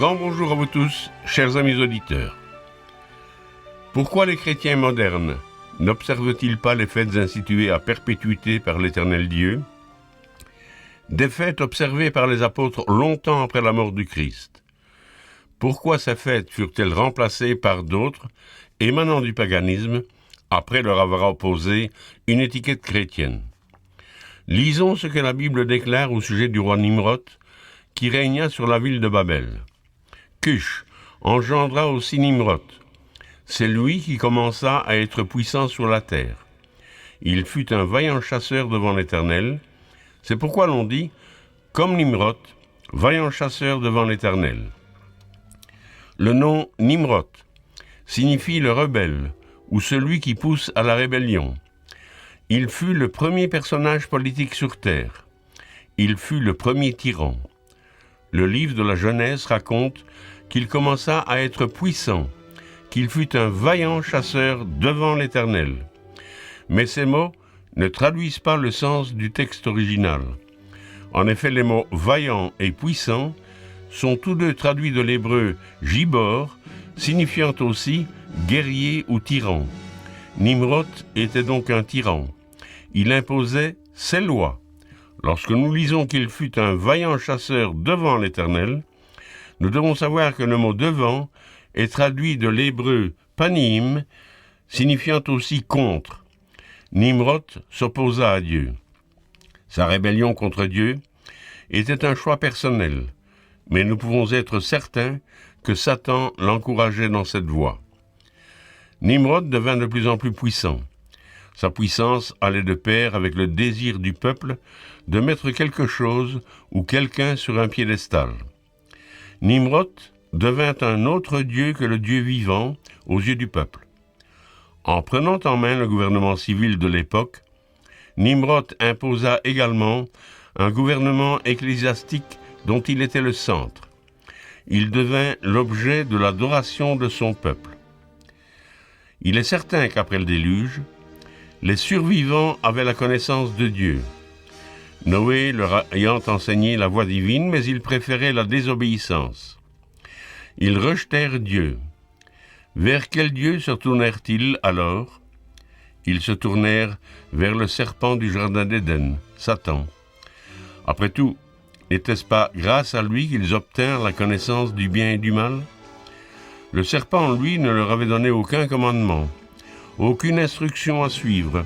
grand bonjour à vous tous, chers amis auditeurs. Pourquoi les chrétiens modernes n'observent-ils pas les fêtes instituées à perpétuité par l'Éternel Dieu? Des fêtes observées par les apôtres longtemps après la mort du Christ. Pourquoi ces fêtes furent-elles remplacées par d'autres, émanant du paganisme, après leur avoir opposé une étiquette chrétienne? Lisons ce que la Bible déclare au sujet du roi Nimrod, qui régna sur la ville de Babel. Cush engendra aussi Nimrod. C'est lui qui commença à être puissant sur la terre. Il fut un vaillant chasseur devant l'Éternel. C'est pourquoi l'on dit, comme Nimrod, vaillant chasseur devant l'Éternel. Le nom Nimrod signifie le rebelle, ou celui qui pousse à la rébellion. Il fut le premier personnage politique sur terre. Il fut le premier tyran. Le livre de la Genèse raconte qu'il commença à être puissant, qu'il fut un vaillant chasseur devant l'Éternel. Mais ces mots ne traduisent pas le sens du texte original. En effet, les mots « vaillant » et « puissant » sont tous deux traduits de l'hébreu « gibor », signifiant aussi « guerrier » ou « tyran ». Nimrod était donc un tyran. Il imposait ses lois. Lorsque nous lisons qu'il fut un vaillant chasseur devant l'Éternel, nous devons savoir que le mot « devant » est traduit de l'hébreu « panim », signifiant aussi « contre ». Nimrod s'opposa à Dieu. Sa rébellion contre Dieu était un choix personnel, mais nous pouvons être certains que Satan l'encourageait dans cette voie. Nimrod devint de plus en plus puissant. Sa puissance allait de pair avec le désir du peuple de mettre quelque chose ou quelqu'un sur un piédestal. Nimrod devint un autre Dieu que le Dieu vivant aux yeux du peuple. En prenant en main le gouvernement civil de l'époque, Nimrod imposa également un gouvernement ecclésiastique dont il était le centre. Il devint l'objet de l'adoration de son peuple. Il est certain qu'après le déluge, les survivants avaient la connaissance de Dieu. Noé leur ayant enseigné la voie divine, mais ils préféraient la désobéissance. Ils rejetèrent Dieu. Vers quel Dieu se tournèrent-ils alors? Ils se tournèrent vers le serpent du jardin d'Éden, Satan. Après tout, n'était-ce pas grâce à lui qu'ils obtinrent la connaissance du bien et du mal? Le serpent, lui, ne leur avait donné aucun commandement, aucune instruction à suivre.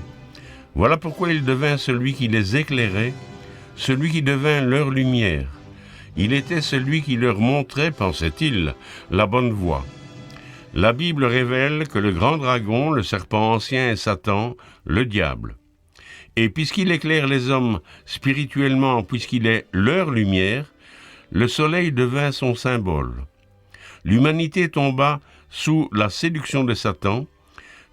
Voilà pourquoi il devint celui qui les éclairait, celui qui devint leur lumière. Il était celui qui leur montrait, pensait-il, la bonne voie. La Bible révèle que le grand dragon, le serpent ancien est Satan, le diable. Et puisqu'il éclaire les hommes spirituellement, puisqu'il est leur lumière, le soleil devint son symbole. L'humanité tomba sous la séduction de Satan,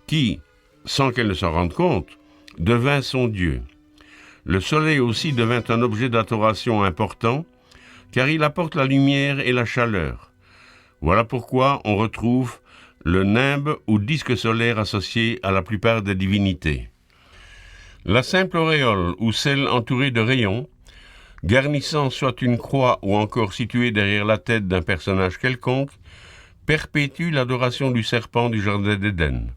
qui, sans qu'elle ne s'en rende compte, devint son Dieu. Le soleil aussi devint un objet d'adoration important, car il apporte la lumière et la chaleur. Voilà pourquoi on retrouve le nimbe ou disque solaire associé à la plupart des divinités. La simple auréole ou celle entourée de rayons, garnissant soit une croix ou encore située derrière la tête d'un personnage quelconque, perpétue l'adoration du serpent du jardin d'Éden.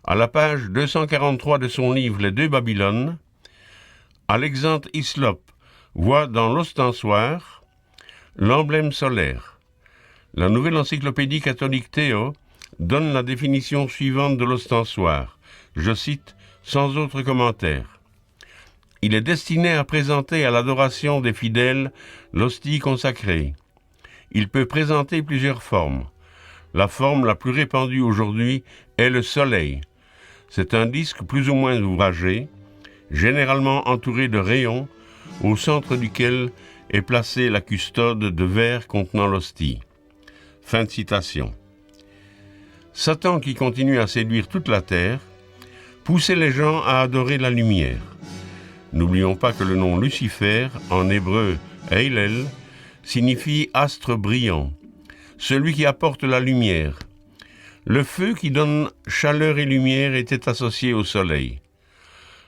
À la page 243 de son livre « Les deux Babylones », Alexandre Hislop voit dans l'ostensoir l'emblème solaire. La nouvelle encyclopédie catholique Théo donne la définition suivante de l'ostensoir. Je cite, sans autre commentaire. Il est destiné à présenter à l'adoration des fidèles l'hostie consacrée. Il peut présenter plusieurs formes. La forme la plus répandue aujourd'hui est le soleil. C'est un disque plus ou moins ouvragé, généralement entouré de rayons, au centre duquel est placée la custode de verre contenant l'hostie. Fin de citation. Satan, qui continue à séduire toute la terre, poussait les gens à adorer la lumière. N'oublions pas que le nom Lucifer, en hébreu Eilel, signifie astre brillant, celui qui apporte la lumière. Le feu qui donne chaleur et lumière était associé au soleil.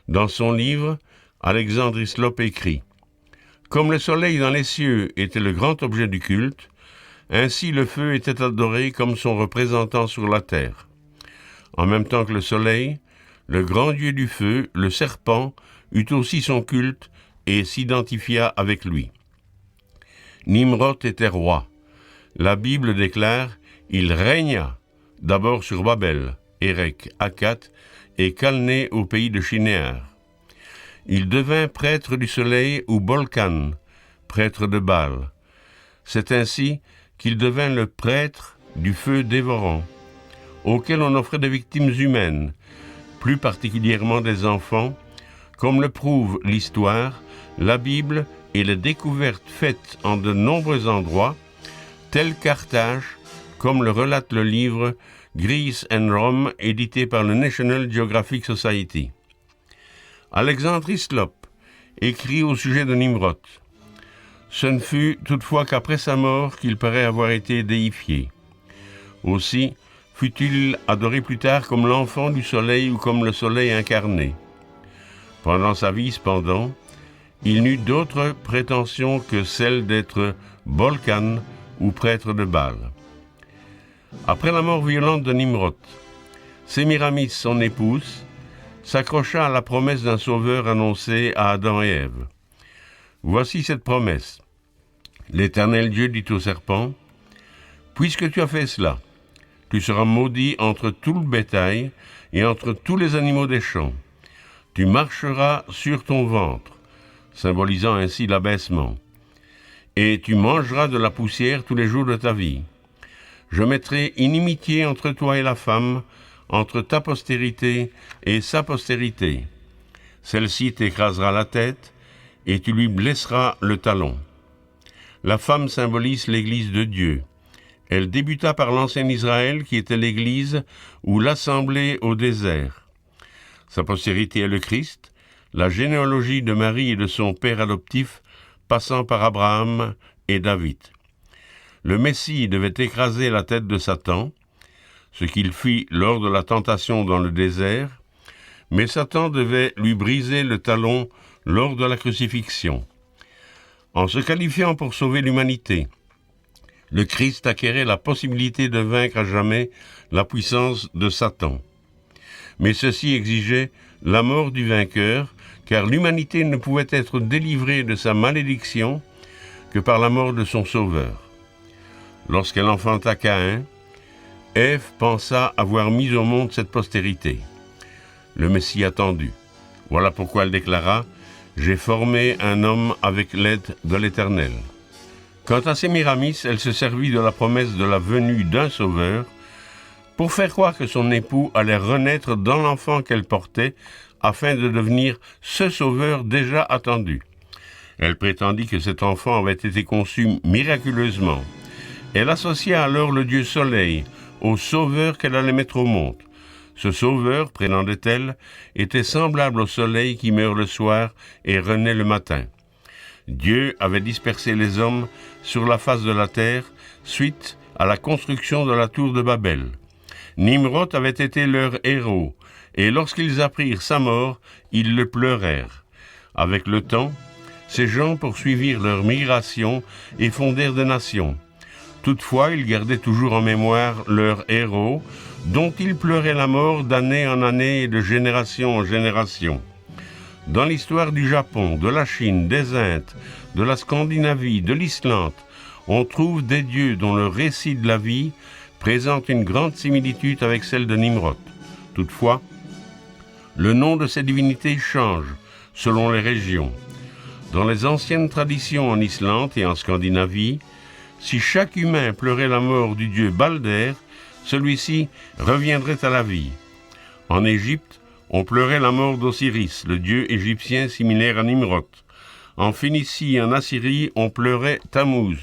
Dans son livre, Alexandre Hislop écrit « Comme le soleil dans les cieux était le grand objet du culte, Ainsi le feu était adoré comme son représentant sur la terre. En même temps que le soleil, le grand dieu du feu, le serpent, eut aussi son culte et s'identifia avec lui. Nimrod était roi. La Bible déclare « Il régna d'abord sur Babel, Érec, Akkad et Calné au pays de Shinéar. Il devint prêtre du soleil ou Bolcan, prêtre de Baal. C'est ainsi qu'il devint le prêtre du feu dévorant, auquel on offrait des victimes humaines, plus particulièrement des enfants, comme le prouve l'histoire, la Bible et les découvertes faites en de nombreux endroits, tels Carthage, comme le relate le livre Greece and Rome, édité par le National Geographic Society. Alexandre Hislop écrit au sujet de Nimrod. Ce ne fut toutefois qu'après sa mort qu'il paraît avoir été déifié. Aussi fut-il adoré plus tard comme l'enfant du soleil ou comme le soleil incarné. Pendant sa vie, cependant, il n'eut d'autre prétention que celle d'être Bolcan ou prêtre de Baal. Après la mort violente de Nimrod, Sémiramis, son épouse, s'accrocha à la promesse d'un sauveur annoncé à Adam et Ève. Voici cette promesse. L'Éternel Dieu dit au serpent, « Puisque tu as fait cela, tu seras maudit entre tout le bétail et entre tous les animaux des champs. Tu marcheras sur ton ventre, symbolisant ainsi l'abaissement, et tu mangeras de la poussière tous les jours de ta vie. Je mettrai inimitié entre toi et la femme, entre ta postérité et sa postérité. Celle-ci t'écrasera la tête, et tu lui blesseras le talon. » La femme symbolise l'Église de Dieu. Elle débuta par l'ancien Israël qui était l'Église ou l'Assemblée au désert. Sa postérité est le Christ, la généalogie de Marie et de son père adoptif passant par Abraham et David. Le Messie devait écraser la tête de Satan, ce qu'il fit lors de la tentation dans le désert, mais Satan devait lui briser le talon lors de la crucifixion. En se qualifiant pour sauver l'humanité, le Christ acquérait la possibilité de vaincre à jamais la puissance de Satan. Mais ceci exigeait la mort du vainqueur, car l'humanité ne pouvait être délivrée de sa malédiction que par la mort de son sauveur. Lorsqu'elle enfanta Caïn, Ève pensa avoir mis au monde cette postérité, le Messie attendu. Voilà pourquoi elle déclara « J'ai formé un homme avec l'aide de l'Éternel ». Quant à Sémiramis, elle se servit de la promesse de la venue d'un sauveur pour faire croire que son époux allait renaître dans l'enfant qu'elle portait afin de devenir ce sauveur déjà attendu. Elle prétendit que cet enfant avait été conçu miraculeusement. Elle associa alors le dieu Soleil au sauveur qu'elle allait mettre au monde. Ce sauveur, prétendait-elle, était semblable au soleil qui meurt le soir et renaît le matin. Dieu avait dispersé les hommes sur la face de la terre suite à la construction de la tour de Babel. Nimrod avait été leur héros, et lorsqu'ils apprirent sa mort, ils le pleurèrent. Avec le temps, ces gens poursuivirent leur migration et fondèrent des nations. Toutefois, ils gardaient toujours en mémoire leur héros, dont ils pleuraient la mort d'année en année et de génération en génération. Dans l'histoire du Japon, de la Chine, des Indes, de la Scandinavie, de l'Islande, on trouve des dieux dont le récit de la vie présente une grande similitude avec celle de Nimrod. Toutefois, le nom de ces divinités change selon les régions. Dans les anciennes traditions en Islande et en Scandinavie, si chaque humain pleurait la mort du dieu Balder, celui-ci reviendrait à la vie. En Égypte, on pleurait la mort d'Osiris, le dieu égyptien similaire à Nimrod. En Phénicie et en Assyrie, on pleurait Tammuz.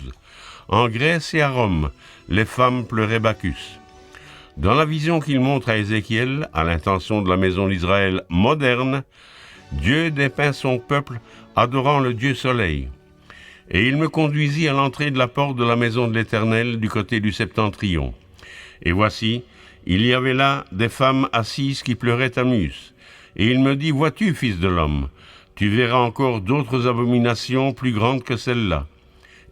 En Grèce et à Rome, les femmes pleuraient Bacchus. Dans la vision qu'il montre à Ézéchiel, à l'intention de la maison d'Israël moderne, Dieu dépeint son peuple adorant le Dieu Soleil. Et il me conduisit à l'entrée de la porte de la maison de l'Éternel du côté du septentrion. Et voici, il y avait là des femmes assises qui pleuraient Tammuz. Et il me dit, « Vois-tu, fils de l'homme, tu verras encore d'autres abominations plus grandes que celles-là. »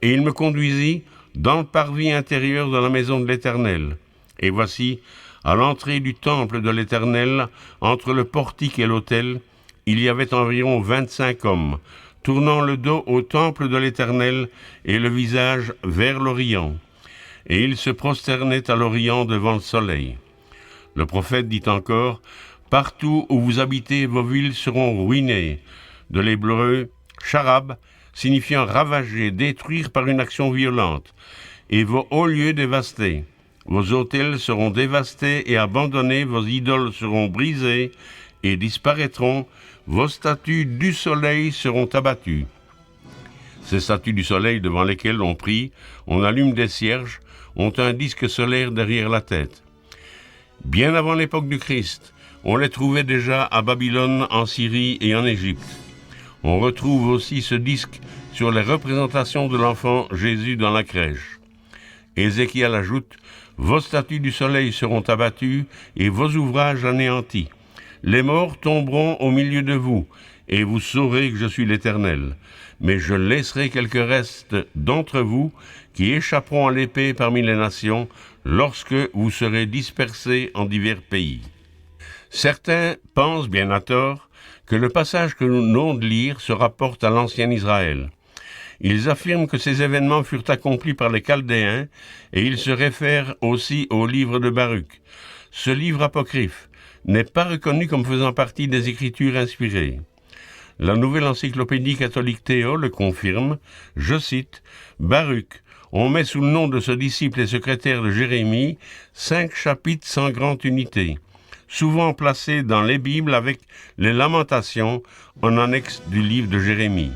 Et il me conduisit dans le parvis intérieur de la maison de l'Éternel. Et voici, à l'entrée du temple de l'Éternel, entre le portique et l'autel, il y avait environ 25 hommes, tournant le dos au temple de l'Éternel et le visage vers l'Orient. Et ils se prosternaient à l'Orient devant le soleil. Le prophète dit encore, « Partout où vous habitez, vos villes seront ruinées », de l'hébreu « charab », signifiant ravager, détruire par une action violente, et vos hauts lieux dévastés. Vos autels seront dévastés et abandonnés, vos idoles seront brisées et disparaîtront, vos statues du soleil seront abattues. Ces statues du soleil devant lesquelles on prie, on allume des cierges, ont un disque solaire derrière la tête. Bien avant l'époque du Christ, on les trouvait déjà à Babylone, en Syrie et en Égypte. On retrouve aussi ce disque sur les représentations de l'enfant Jésus dans la crèche. Ézéchiel ajoute, « Vos statues du soleil seront abattues et vos ouvrages anéantis. Les morts tomberont au milieu de vous, et vous saurez que je suis l'Éternel. Mais je laisserai quelques restes d'entre vous qui échapperont à l'épée parmi les nations lorsque vous serez dispersés en divers pays. » Certains pensent, bien à tort, que le passage que nous venons de lire se rapporte à l'ancien Israël. Ils affirment que ces événements furent accomplis par les Chaldéens et ils se réfèrent aussi au livre de Baruch. Ce livre apocryphe n'est pas reconnu comme faisant partie des Écritures inspirées. La nouvelle encyclopédie catholique Théo le confirme, je cite, « Baruch, on met sous le nom de ce disciple et secrétaire de Jérémie 5 chapitres sans grande unité, souvent placés dans les Bibles avec les Lamentations en annexe du livre de Jérémie.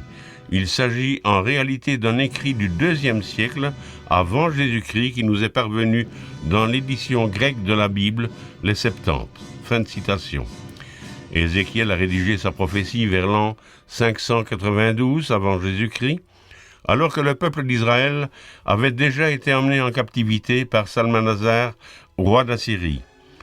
Il s'agit en réalité d'un écrit du IIe siècle avant Jésus-Christ qui nous est parvenu dans l'édition grecque de la Bible, les Septante. » Fin de citation. Ézéchiel a rédigé sa prophétie vers l'an 592 avant Jésus-Christ, alors que le peuple d'Israël avait déjà été emmené en captivité par Salmanasar, roi d'Assyrie.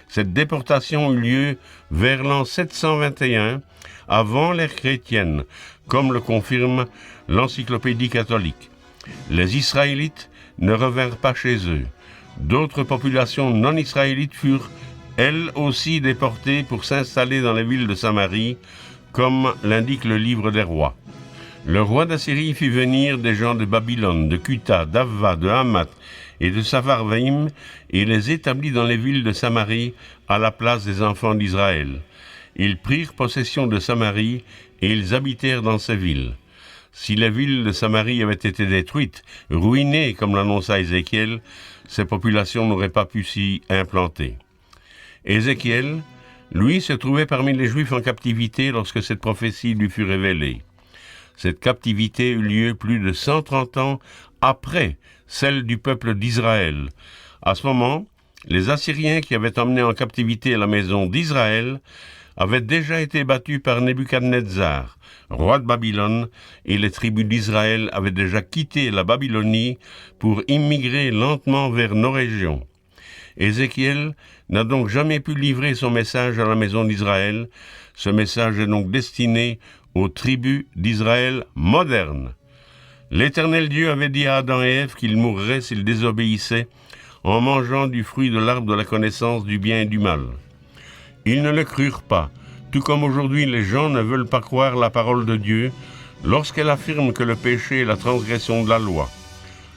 Cette déportation eut lieu vers l'an 721, avant l'ère chrétienne, comme le confirme l'encyclopédie catholique. Les Israélites ne revinrent pas chez eux. D'autres populations non israélites furent, elles aussi, déportées pour s'installer dans les villes de Samarie, comme l'indique le livre des rois. Le roi d'Assyrie fit venir des gens de Babylone, de Cuta, d'Avva, de Hamath et de Savarvaïm, et les établit dans les villes de Samarie à la place des enfants d'Israël. Ils prirent possession de Samarie et ils habitèrent dans ces villes. Si les villes de Samarie avaient été détruites, ruinées comme l'annonça Ézéchiel, ces populations n'auraient pas pu s'y implanter. Ézéchiel, lui, se trouvait parmi les Juifs en captivité lorsque cette prophétie lui fut révélée. Cette captivité eut lieu plus de 130 ans après celle du peuple d'Israël. À ce moment, les Assyriens qui avaient emmené en captivité la maison d'Israël avaient déjà été battus par Nebuchadnezzar, roi de Babylone, et les tribus d'Israël avaient déjà quitté la Babylonie pour immigrer lentement vers nos régions. Ézéchiel n'a donc jamais pu livrer son message à la maison d'Israël. Ce message est donc destiné aux tribus d'Israël modernes. L'Éternel Dieu avait dit à Adam et Ève qu'ils mourraient s'ils désobéissaient en mangeant du fruit de l'arbre de la connaissance du bien et du mal. Ils ne le crurent pas, tout comme aujourd'hui les gens ne veulent pas croire la parole de Dieu lorsqu'elle affirme que le péché est la transgression de la loi.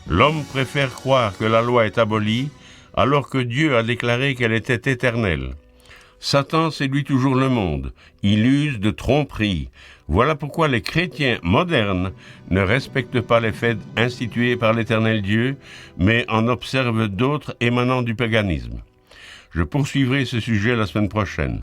L'homme préfère croire que la loi est abolie alors que Dieu a déclaré qu'elle était éternelle. Satan séduit toujours le monde, il use de tromperie. Voilà pourquoi les chrétiens modernes ne respectent pas les fêtes instituées par l'Éternel Dieu, mais en observent d'autres émanant du paganisme. Je poursuivrai ce sujet la semaine prochaine.